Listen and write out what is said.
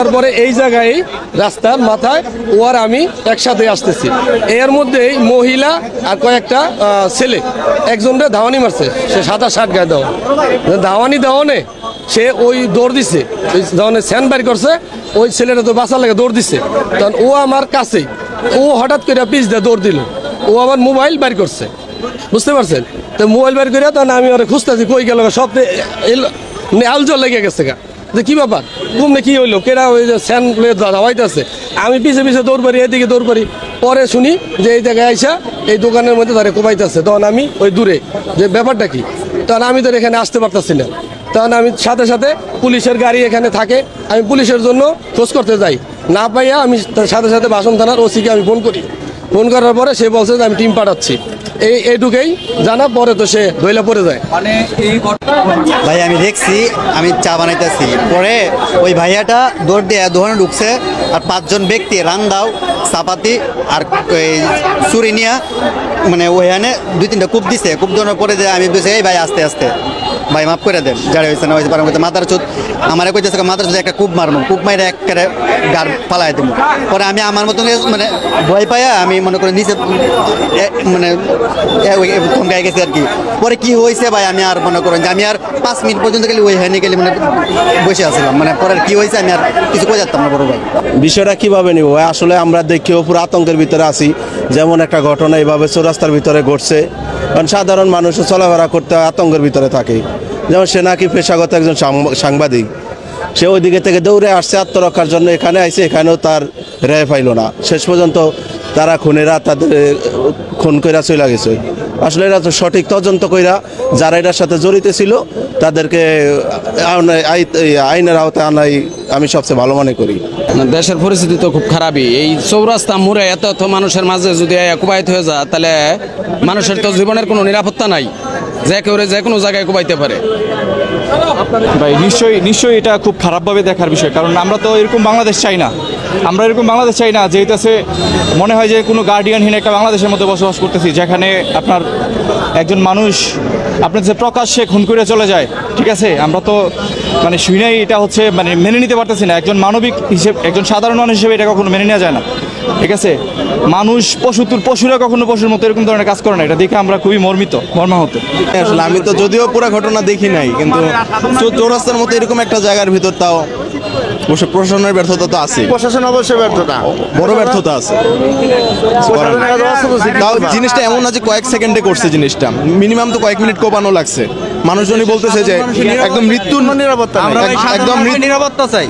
তারপরে এই জায়গায় রাস্তার মাথায় ও আর আমি একসাথে আসতেছি, এর মধ্যেই মহিলা আর কয়েকটা ছেলে একজনটা ধাওয়ানি মারছে, সে 27-60 গায়ে ধাওয়ানি দেওয়ানে সে ওই দৌড় দিছে, ওই ধরনের স্যান্ড বাইর করছে, ওই ছেলেটা তো বাঁচার লাগে দৌড় দিছে, তখন ও আমার কাছেই, ও হঠাৎ করে পিছ দিয়ে দৌড় দিল, ও আমার মোবাইল বাইর করছে, বুঝতে পারছেন? তো মোবাইল বাইর করে তখন আমি ওরা খুঁজতেছি কই গেল, সব আলজল লেগে গেছে গা, যে কি ব্যাপার ঘুমনে কি হইলো, কেরা ওই যে স্যান্ড ধাওয়াইতেছে, আমি পিছে পিছে দৌড় পারি, এদিকে দৌড় পারি, পরে শুনি যে এই জায়গায় আইসা এই দোকানের মধ্যে তারা কোপাইতেছে, তখন আমি ওই দূরে যে ব্যাপারটা কি, তখন আমি তো এখানে আসতে পারতেছি না, তখন আমি সাথে সাথে পুলিশের গাড়ি এখানে থাকে, আমি পুলিশের জন্য খোঁজ করতে যাই, না পাইয়া আমি সাথে সাথে বাসন থানার ওসিকে আমি ফোন করি, ফোন করার পরে সে বলছে যে আমি টিম পাঠাচ্ছি, এইটুকুই জানা, পরে তো সে ধইলা পড়ে যায়। ভাই আমি দেখছি, আমি চা বানাইতেছি, পরে ওই ভাইয়াটা দৌড় দিয়ে দোকানে ঢুকছে, আর 5 জন ব্যক্তি রান্দাও চাপাতি আর চুরি নিয়া মানে ওইখানে 2-3টা কূপ দিছে, কূপ দেওয়ার পরে যে আমি বলছি এই ভাই আস্তে আস্তে ভাই মাফ করে দেন, যারা হয়েছে না হয়েছে পারম করতে, মাথার চোদ আমার কইতেছে মাথার চোদ একটা কূপ মারবো, কূপ মাইরে একেবারে গার ফালাই দেবো, পরে আমি আমার মতন মানে ভয় পাইয়া আমি মনে করি নিচে মানে থমকাই গেছি আর কি। পরে কি হয়েছে ভাই আমি আর মনে করেন যে আমি আর 5 মিনিট পর্যন্ত গেলে ওই হ্যান্ডে গেলে মানে বসে আসলাম, মানে পরে কি হয়েছে আমি আর কিছু কই যাতাম না বড় ভাই। বিষয়টা কিভাবে নিব ভাই, আসলে আমরা দেখিও পুরো আতঙ্কের ভিতরে আছি, যেমন একটা ঘটনা এইভাবে চৌরাস্তার ভিতরে ঘটছে, কারণ সাধারণ মানুষও চলাফেরা করতে আতঙ্কের ভিতরে থাকে, যেমন সে নাকি পেশাগত একজন সাংবাদিক, সে ওই দিকে থেকে দৌড়ে আসছে আত্মরক্ষার জন্য, এখানে আইসে, এখানেও তার রেহাই পাইল না, শেষ পর্যন্ত তারা খুনেরা তাদের খুন কইরা চলে গেছে। আসলে এরা তো সঠিক তদন্ত কইরা যারা এটার সাথে জড়িত ছিল তাদেরকে আইনের আওতায় আনাই আমি সবচেয়ে ভালো মনে করি। দেশের পরিস্থিতি তো খুব খারাপই, এই চৌরাস্তা মোড়ে এত মানুষের মাঝে যদি কুবাইতে হয়ে যায়, তাহলে মানুষের তো জীবনের কোনো নিরাপত্তা নাই, যে কেউ যে কোনো জায়গায় কুবাইতে পারে। ভাই নিশ্চয়ই এটা খুব খারাপভাবে দেখার বিষয়, কারণ আমরা তো এরকম বাংলাদেশ চাই না, যেহেতু মনে হয় যে কোনো গার্ডিয়ানহীন একটা বাংলাদেশের মধ্যে বসবাস করতেছি, যেখানে আপনার একজন মানুষ আপনার যে প্রকাশ্যে খুন করে চলে যায়, ঠিক আছে, আমরা তো মানে শুনেই এটা হচ্ছে মানে মেনে নিতে পারতেছি না, একজন মানবিক হিসেবে, একজন সাধারণ মানুষ হিসেবে এটা কখনো মেনে নেওয়া যায় না, ঠিক আছে। মানুষ পশুরা কখনো পশুর মতো এরকম ধরনের কাজ করে না, এটা দেখে আমরা খুবই মর্মাহত। আসলে আমি তো যদিও পুরো ঘটনা দেখি নাই, কিন্তু চৌরাস্তার মতো এরকম একটা জায়গার ভিতর তাও প্রশাসনের ব্যর্থতা তো আছে, প্রশাসন অবশ্যই ব্যর্থতা, বড় ব্যর্থতা আছে। তাও জিনিসটা এমন না যে কয়েক সেকেন্ডে করছে, জিনিসটা মিনিমাম তো কয়েক মিনিট কোপানো লাগছে, মানুষজনই বলতেছে যে একদম মৃত্যুর নিরাপত্তা, একদম নিরাপত্তা চাই।